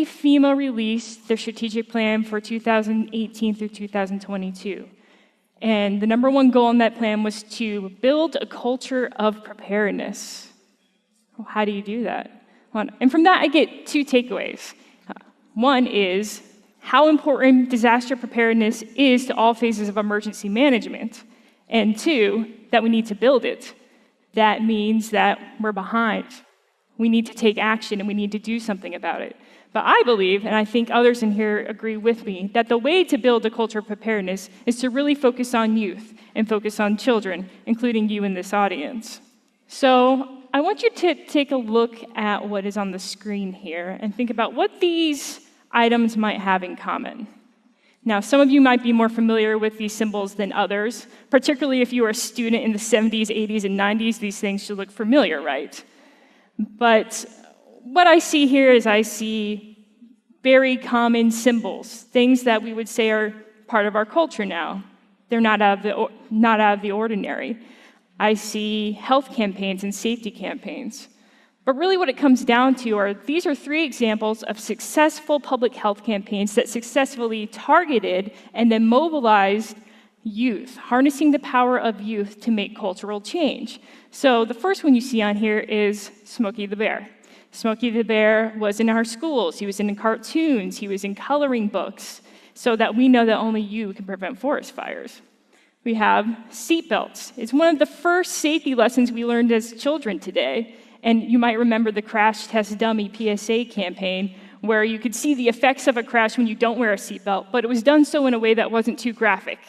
FEMA released their strategic plan for 2018 through 2022. And the number one goal in that plan was to build a culture of preparedness. Well, how do you do that? And from that, I get two takeaways. One is how important disaster preparedness is to all phases of emergency management. And two, that we need to build it. That means that we're behind. We need to take action and we need to do something about it. But I believe, and I think others in here agree with me, that the way to build a culture of preparedness is to really focus on youth and focus on children, including you in this audience. So I want you to take a look at what is on the screen here and think about what these items might have in common. Now, some of you might be more familiar with these symbols than others, particularly if you were a student in the 70s, 80s, and 90s. These things should look familiar, right? But what I see here is I see very common symbols, things that we would say are part of our culture now. They're not out of the ordinary. I see health campaigns and safety campaigns. But really what it comes down to are these are three examples of successful public health campaigns that successfully targeted and then mobilized youth, harnessing the power of youth to make cultural change. So the first one you see on here is Smokey the Bear. Smokey the Bear was in our schools, he was in cartoons, he was in coloring books, so that we know that only you can prevent forest fires. We have seatbelts. It's one of the first safety lessons we learned as children today. And you might remember the Crash Test Dummy PSA campaign, where you could see the effects of a crash when you don't wear a seatbelt, but it was done so in a way that wasn't too graphic.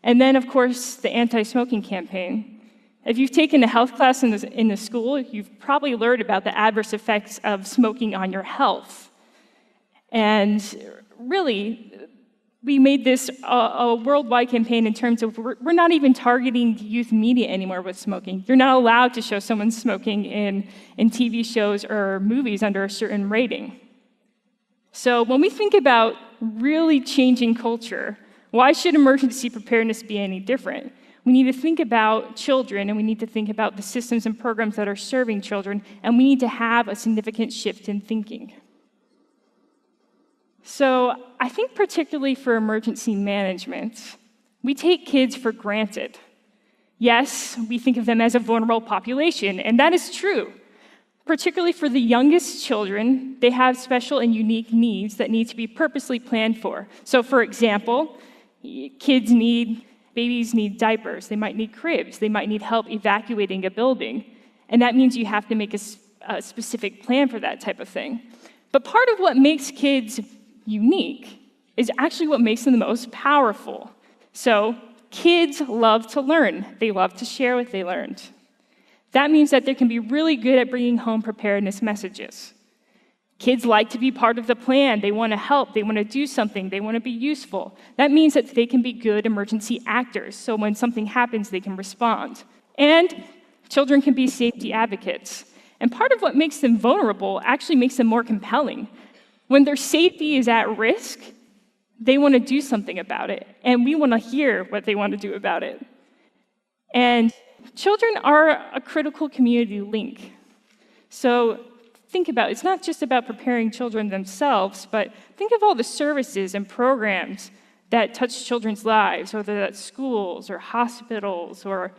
And then, of course, the anti-smoking campaign. If you've taken a health class in the school, you've probably learned about the adverse effects of smoking on your health. And really, we made this a worldwide campaign in terms of we're not even targeting youth media anymore with smoking. You're not allowed to show someone smoking in TV shows or movies under a certain rating. So when we think about really changing culture, why should emergency preparedness be any different? We need to think about children, and we need to think about the systems and programs that are serving children, and we need to have a significant shift in thinking. So I think particularly for emergency management, we take kids for granted. Yes, we think of them as a vulnerable population, and that is true. Particularly for the youngest children, they have special and unique needs that need to be purposely planned for. So for example, babies need diapers, they might need cribs, they might need help evacuating a building, and that means you have to make a specific plan for that type of thing. But part of what makes kids unique is actually what makes them the most powerful. So kids love to learn. They love to share what they learned. That means that they can be really good at bringing home preparedness messages. Kids like to be part of the plan. They want to help. They want to do something. They want to be useful. That means that they can be good emergency actors. So when something happens, they can respond. And children can be safety advocates. And part of what makes them vulnerable actually makes them more compelling. When their safety is at risk, they want to do something about it, and we want to hear what they want to do about it. And children are a critical community link. So think about it. It's not just about preparing children themselves, but think of all the services and programs that touch children's lives, whether that's schools or hospitals or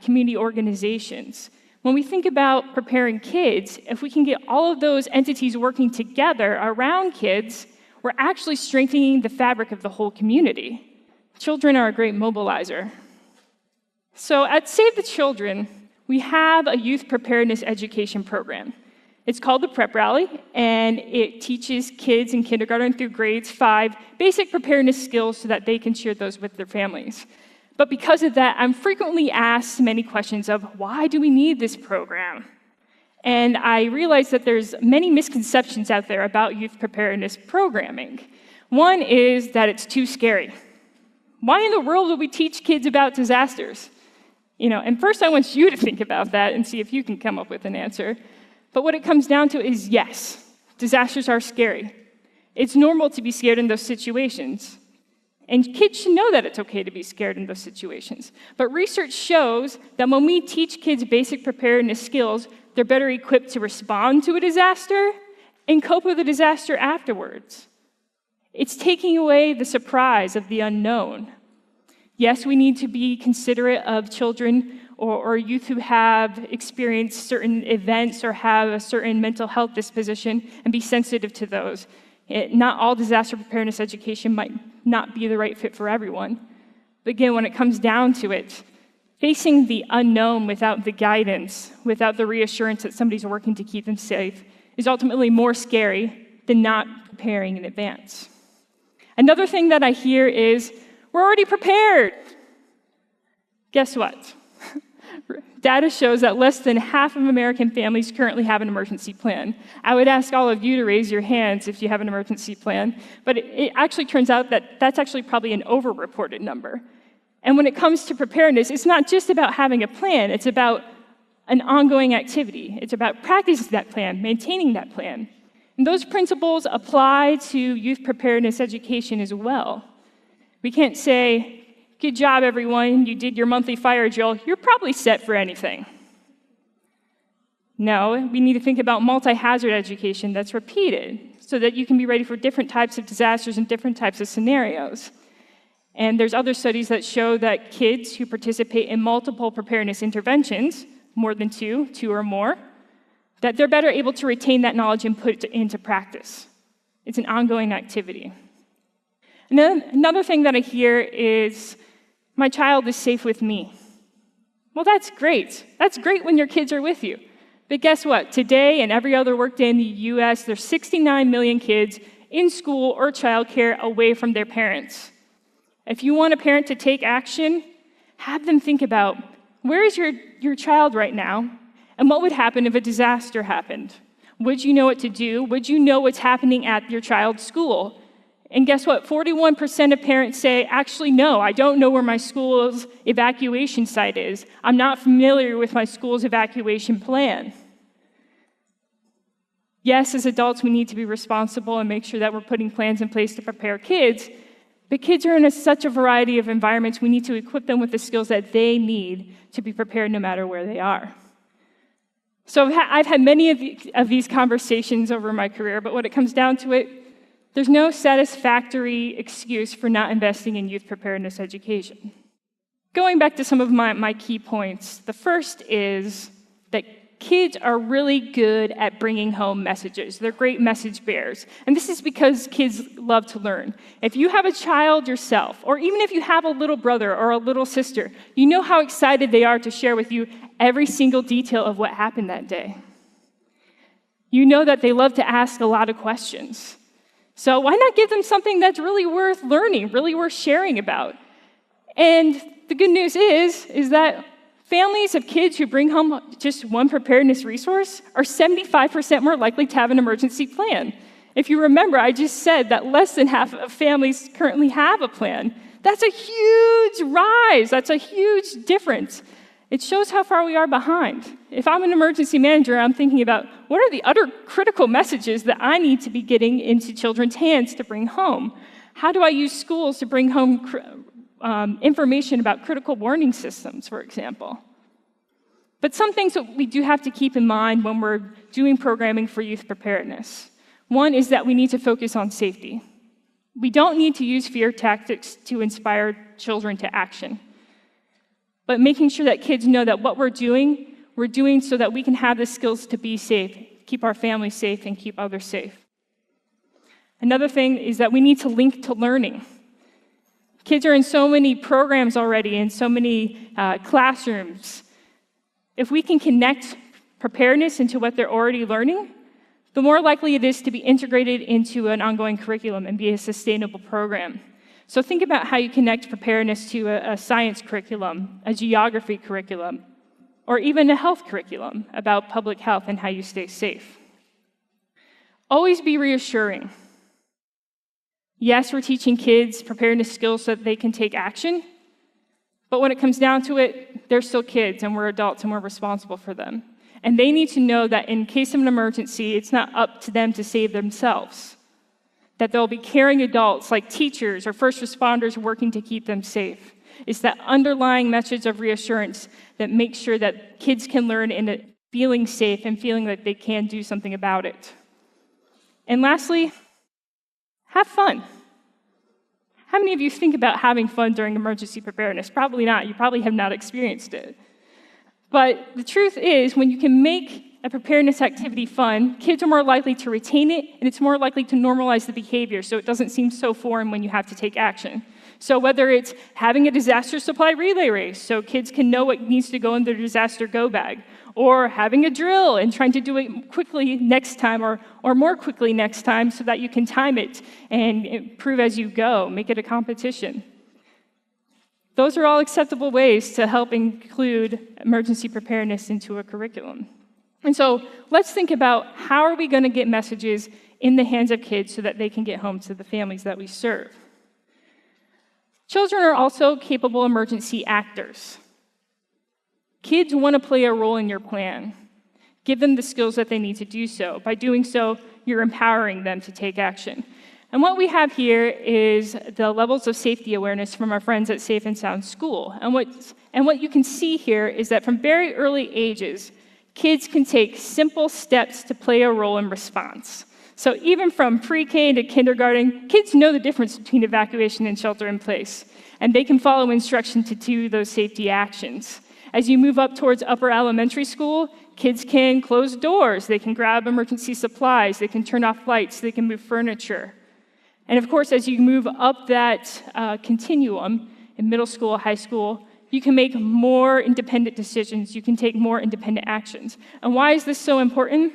community organizations. When we think about preparing kids, if we can get all of those entities working together around kids, we're actually strengthening the fabric of the whole community. Children are a great mobilizer. So at Save the Children, we have a youth preparedness education program. It's called the Prep Rally, and it teaches kids in kindergarten through grades 5 basic preparedness skills so that they can share those with their families. But because of that, I'm frequently asked many questions of, why do we need this program? And I realize that there's many misconceptions out there about youth preparedness programming. One is that it's too scary. Why in the world would we teach kids about disasters? And first I want you to think about that and see if you can come up with an answer. But what it comes down to is, yes, disasters are scary. It's normal to be scared in those situations. And kids should know that it's okay to be scared in those situations. But research shows that when we teach kids basic preparedness skills, they're better equipped to respond to a disaster and cope with the disaster afterwards. It's taking away the surprise of the unknown. Yes, we need to be considerate of children or youth who have experienced certain events or have a certain mental health disposition and be sensitive to those. Not all disaster preparedness education might not be the right fit for everyone. But again, when it comes down to it, facing the unknown without the guidance, without the reassurance that somebody's working to keep them safe, is ultimately more scary than not preparing in advance. Another thing that I hear is, we're already prepared. Guess what? Data shows that less than half of American families currently have an emergency plan. I would ask all of you to raise your hands if you have an emergency plan, but it actually turns out that that's actually probably an overreported number. And when it comes to preparedness, it's not just about having a plan, it's about an ongoing activity. It's about practicing that plan, maintaining that plan. And those principles apply to youth preparedness education as well. We can't say, good job, everyone, you did your monthly fire drill, you're probably set for anything. No, we need to think about multi-hazard education that's repeated so that you can be ready for different types of disasters and different types of scenarios. And there's other studies that show that kids who participate in multiple preparedness interventions, more than two or more, that they're better able to retain that knowledge and put it into practice. It's an ongoing activity. And then another thing that I hear is, my child is safe with me. Well, that's great. That's great when your kids are with you. But guess what? Today and every other workday in the US, there's 69 million kids in school or childcare away from their parents. If you want a parent to take action, have them think about, where is your child right now? And what would happen if a disaster happened? Would you know what to do? Would you know what's happening at your child's school? And guess what? 41% of parents say, actually, no, I don't know where my school's evacuation site is. I'm not familiar with my school's evacuation plan. Yes, as adults, we need to be responsible and make sure that we're putting plans in place to prepare kids. But kids are in such a variety of environments, we need to equip them with the skills that they need to be prepared no matter where they are. So I've had many of these conversations over my career, but when it comes down to it, there's no satisfactory excuse for not investing in youth preparedness education. Going back to some of my key points, the first is that kids are really good at bringing home messages. They're great message bearers. And this is because kids love to learn. If you have a child yourself, or even if you have a little brother or a little sister, you know how excited they are to share with you every single detail of what happened that day. You know that they love to ask a lot of questions. So why not give them something that's really worth learning, really worth sharing about? And the good news is that families of kids who bring home just one preparedness resource are 75% more likely to have an emergency plan. If you remember, I just said that less than half of families currently have a plan. That's a huge rise. That's a huge difference. It shows how far we are behind. If I'm an emergency manager, I'm thinking about what are the other critical messages that I need to be getting into children's hands to bring home? How do I use schools to bring home information about critical warning systems, for example? But some things that we do have to keep in mind when we're doing programming for youth preparedness. One is that we need to focus on safety. We don't need to use fear tactics to inspire children to action. But making sure that kids know that what we're doing so that we can have the skills to be safe, keep our families safe, and keep others safe. Another thing is that we need to link to learning. Kids are in so many programs already, in so many classrooms. If we can connect preparedness into what they're already learning, the more likely it is to be integrated into an ongoing curriculum and be a sustainable program. So think about how you connect preparedness to a science curriculum, a geography curriculum, or even a health curriculum about public health and how you stay safe. Always be reassuring. Yes, we're teaching kids preparedness skills so that they can take action, but when it comes down to it, they're still kids and we're adults and we're responsible for them. And they need to know that in case of an emergency, it's not up to them to save themselves. That there'll be caring adults like teachers or first responders working to keep them safe. It's that underlying message of reassurance that makes sure that kids can learn in feeling safe and feeling that they can do something about it. And lastly, have fun. How many of you think about having fun during emergency preparedness? Probably not. You probably have not experienced it. But the truth is, when you can make a preparedness activity fun, kids are more likely to retain it, and it's more likely to normalize the behavior so it doesn't seem so foreign when you have to take action. So whether it's having a disaster supply relay race so kids can know what needs to go in their disaster go bag, or having a drill and trying to do it quickly next time or more quickly next time so that you can time it and improve as you go, make it a competition. Those are all acceptable ways to help include emergency preparedness into a curriculum. And so let's think about how are we going to get messages in the hands of kids so that they can get home to the families that we serve. Children are also capable emergency actors. Kids want to play a role in your plan. Give them the skills that they need to do so. By doing so, you're empowering them to take action. And what we have here is the levels of safety awareness from our friends at Safe and Sound School. And what you can see here is that from very early ages, kids can take simple steps to play a role in response. So even from pre-K to kindergarten, kids know the difference between evacuation and shelter in place, and they can follow instruction to do those safety actions. As you move up towards upper elementary school, kids can close doors, they can grab emergency supplies, they can turn off lights, they can move furniture. And of course, as you move up that continuum in middle school, high school, you can make more independent decisions, you can take more independent actions. And why is this so important?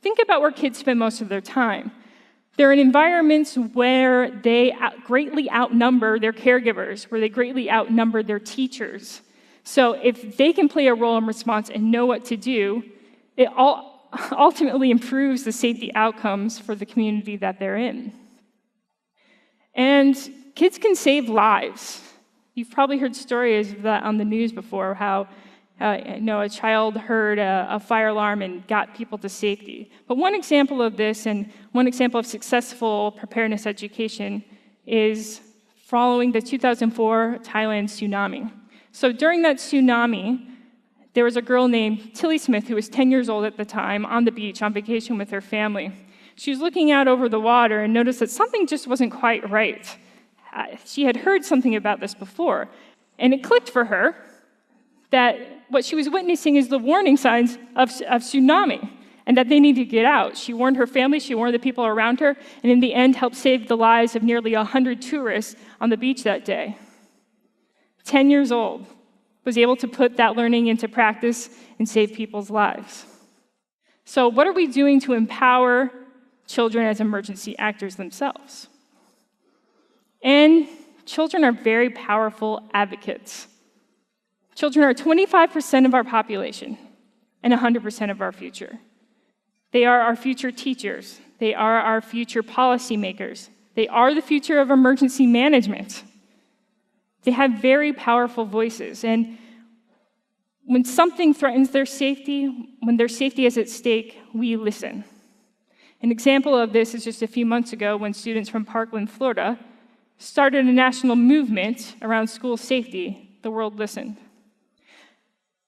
Think about where kids spend most of their time. They're in environments where they greatly outnumber their caregivers, where they greatly outnumber their teachers. So if they can play a role in response and know what to do, it ultimately improves the safety outcomes for the community that they're in. And kids can save lives. You've probably heard stories of that on the news before, how a child heard a fire alarm and got people to safety. But one example of this, and one example of successful preparedness education, is following the 2004 Thailand tsunami. So during that tsunami, there was a girl named Tilly Smith, who was 10 years old at the time, on the beach on vacation with her family. She was looking out over the water and noticed that something just wasn't quite right. She had heard something about this before, and it clicked for her that what she was witnessing is the warning signs of tsunami, and that they need to get out. She warned her family, she warned the people around her, and in the end helped save the lives of nearly 100 tourists on the beach that day. 10 years old, was able to put that learning into practice and save people's lives. So what are we doing to empower children as emergency actors themselves? And children are very powerful advocates. Children are 25% of our population and 100% of our future. They are our future teachers. They are our future policymakers. They are the future of emergency management. They have very powerful voices, and when something threatens their safety, when their safety is at stake, we listen. An example of this is just a few months ago when students from Parkland, Florida, started a national movement around school safety. The world listened.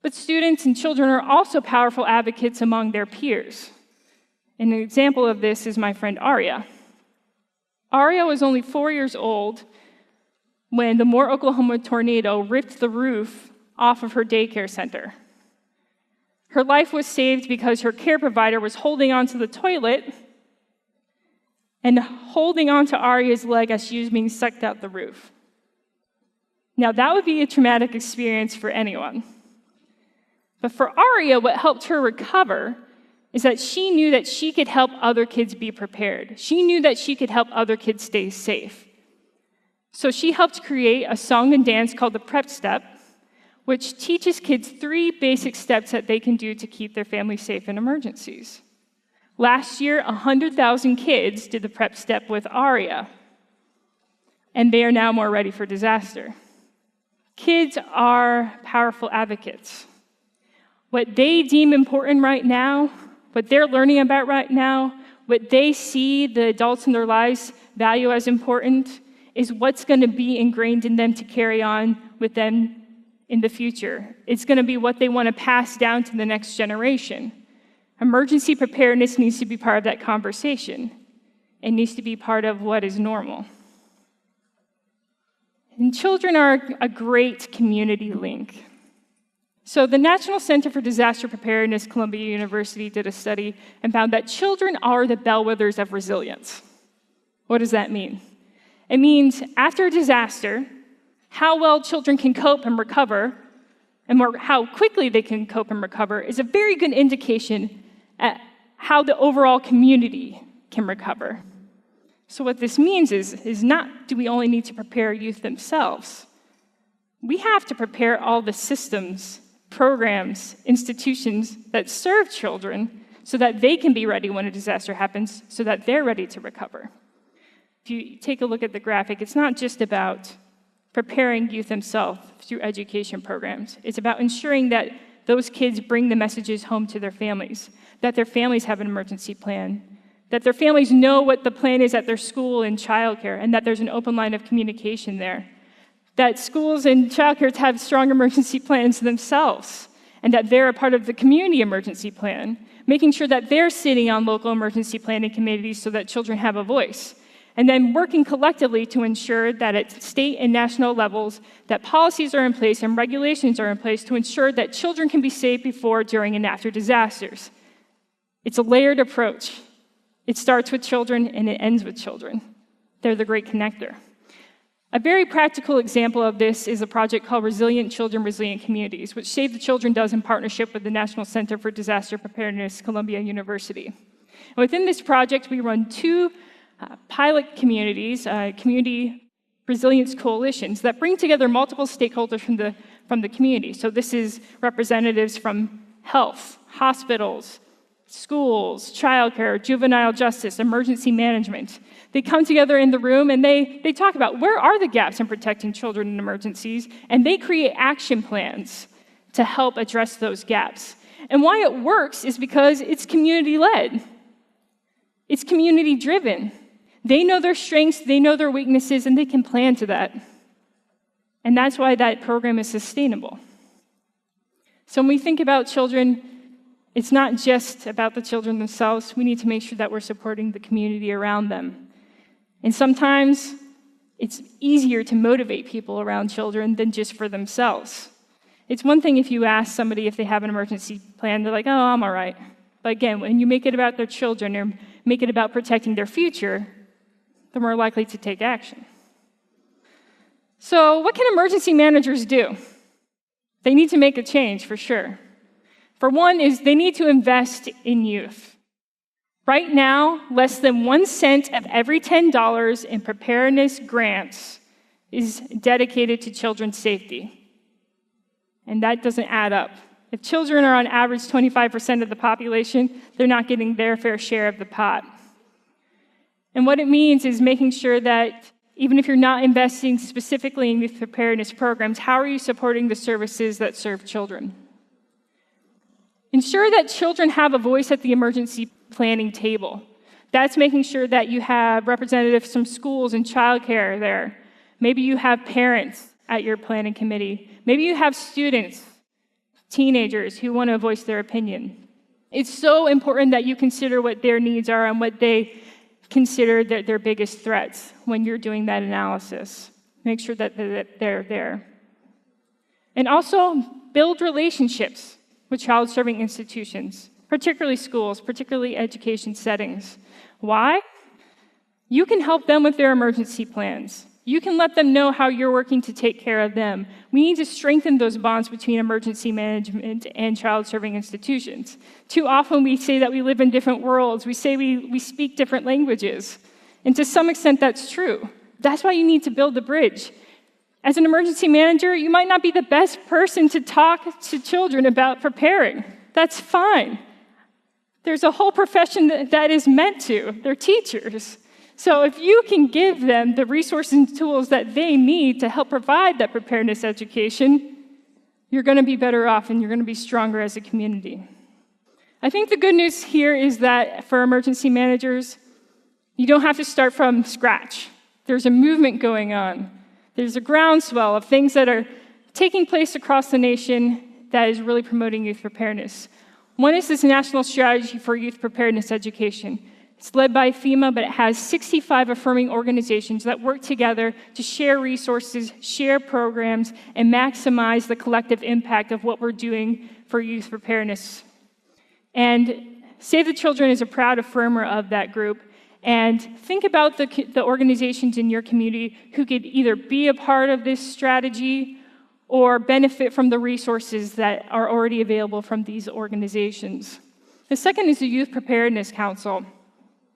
But students and children are also powerful advocates among their peers. And an example of this is my friend Aria. Aria was only 4 years old when the Moore, Oklahoma tornado ripped the roof off of her daycare center. Her life was saved because her care provider was holding onto the toilet and holding onto Aria's leg as she was being sucked out the roof. Now, that would be a traumatic experience for anyone. But for Aria, what helped her recover is that she knew that she could help other kids be prepared. She knew that she could help other kids stay safe. So she helped create a song and dance called the Prep Step, which teaches kids 3 basic steps that they can do to keep their family safe in emergencies. Last year, 100,000 kids did the Prep Step with Aria, and they are now more ready for disaster. Kids are powerful advocates. What they deem important right now, what they're learning about right now, what they see the adults in their lives value as important, is what's going to be ingrained in them to carry on with them in the future. It's going to be what they want to pass down to the next generation. Emergency preparedness needs to be part of that conversation. It needs to be part of what is normal. And children are a great community link. So the National Center for Disaster Preparedness, Columbia University, did a study and found that children are the bellwethers of resilience. What does that mean? It means after a disaster, how well children can cope and recover, and how quickly they can cope and recover, is a very good indication at how the overall community can recover. So what this means is not do we only need to prepare youth themselves. We have to prepare all the systems, programs, institutions that serve children so that they can be ready when a disaster happens, so that they're ready to recover. If you take a look at the graphic, it's not just about preparing youth themselves through education programs. It's about ensuring that those kids bring the messages home to their families, that their families have an emergency plan, that their families know what the plan is at their school and childcare, and that there's an open line of communication there, that schools and childcare have strong emergency plans themselves, and that they're a part of the community emergency plan, making sure that they're sitting on local emergency planning committees so that children have a voice. And then working collectively to ensure that at state and national levels, that policies are in place and regulations are in place to ensure that children can be safe before, during, and after disasters. It's a layered approach. It starts with children and it ends with children. They're the great connector. A very practical example of this is a project called Resilient Children, Resilient Communities, which Save the Children does in partnership with the National Center for Disaster Preparedness, Columbia University. And within this project, we run two pilot communities, community resilience coalitions that bring together multiple stakeholders from the community. So this is representatives from health, hospitals, schools, childcare, juvenile justice, emergency management. They come together in the room and they talk about where are the gaps in protecting children in emergencies, and they create action plans to help address those gaps. And why it works is because it's community-led. It's community-driven. They know their strengths, they know their weaknesses, and they can plan to that. And that's why that program is sustainable. So when we think about children, it's not just about the children themselves. We need to make sure that we're supporting the community around them. And sometimes it's easier to motivate people around children than just for themselves. It's one thing if you ask somebody if they have an emergency plan, they're like, oh, I'm all right. But again, when you make it about their children or make it about protecting their future, they're more likely to take action. So what can emergency managers do? They need to make a change, for sure. For one is they need to invest in youth. Right now, less than 1 cent of every $10 in preparedness grants is dedicated to children's safety. And that doesn't add up. If children are on average 25% of the population, they're not getting their fair share of the pot. And what it means is making sure that even if you're not investing specifically in youth preparedness programs, how are you supporting the services that serve children? Ensure that children have a voice at the emergency planning table. That's making sure that you have representatives from schools and childcare there. Maybe you have parents at your planning committee. Maybe you have students, teenagers who want to voice their opinion. It's so important that you consider what their needs are and what they consider their biggest threats when you're doing that analysis. Make sure that they're there. And also build relationships with child-serving institutions, particularly schools, particularly education settings. Why? You can help them with their emergency plans. You can let them know how you're working to take care of them. We need to strengthen those bonds between emergency management and child-serving institutions. Too often we say that we live in different worlds. We say we speak different languages. And to some extent, that's true. That's why you need to build the bridge. As an emergency manager, you might not be the best person to talk to children about preparing. That's fine. There's a whole profession that is meant to. They're teachers. So if you can give them the resources and tools that they need to help provide that preparedness education, you're going to be better off and you're going to be stronger as a community. I think the good news here is that for emergency managers, you don't have to start from scratch. There's a movement going on. There's a groundswell of things that are taking place across the nation that is really promoting youth preparedness. One is this national strategy for youth preparedness education. It's led by FEMA, but it has 65 affirming organizations that work together to share resources, share programs, and maximize the collective impact of what we're doing for youth preparedness. And Save the Children is a proud affirmer of that group. And think about the organizations in your community who could either be a part of this strategy or benefit from the resources that are already available from these organizations. The second is the Youth Preparedness Council.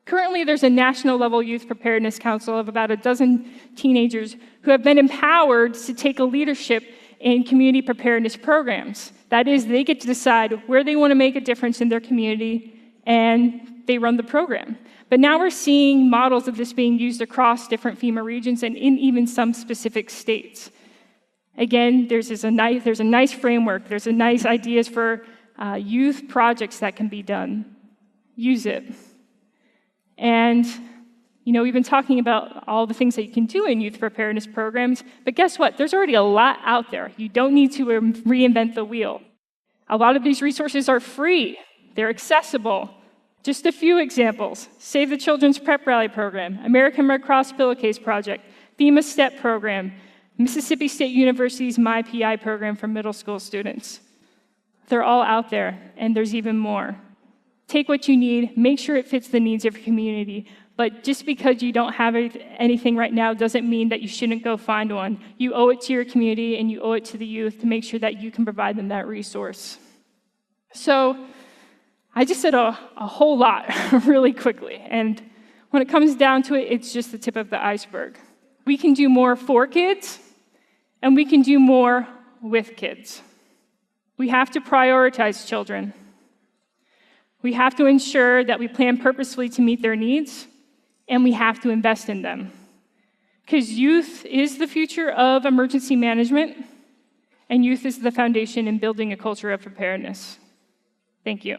Currently, there's a national-level Youth Preparedness Council of about a dozen teenagers who have been empowered to take a leadership in community preparedness programs. That is, they get to decide where they want to make a difference in their community, and they run the program. But now we're seeing models of this being used across different FEMA regions and in even some specific states. Again, there's a nice framework. There's nice ideas for youth projects that can be done. Use it. And, we've been talking about all the things that you can do in youth preparedness programs, but guess what? There's already a lot out there. You don't need to reinvent the wheel. A lot of these resources are free. They're accessible. Just a few examples: Save the Children's Prep Rally Program, American Red Cross Pillowcase Project, FEMA STEP Program, Mississippi State University's My PI program for middle school students. They're all out there, and there's even more. Take what you need, make sure it fits the needs of your community, but just because you don't have anything right now doesn't mean that you shouldn't go find one. You owe it to your community, and you owe it to the youth to make sure that you can provide them that resource. So, I just said a whole lot really quickly, and when it comes down to it, it's just the tip of the iceberg. We can do more for kids, and we can do more with kids. We have to prioritize children. We have to ensure that we plan purposefully to meet their needs, and we have to invest in them. Because youth is the future of emergency management, and youth is the foundation in building a culture of preparedness. Thank you.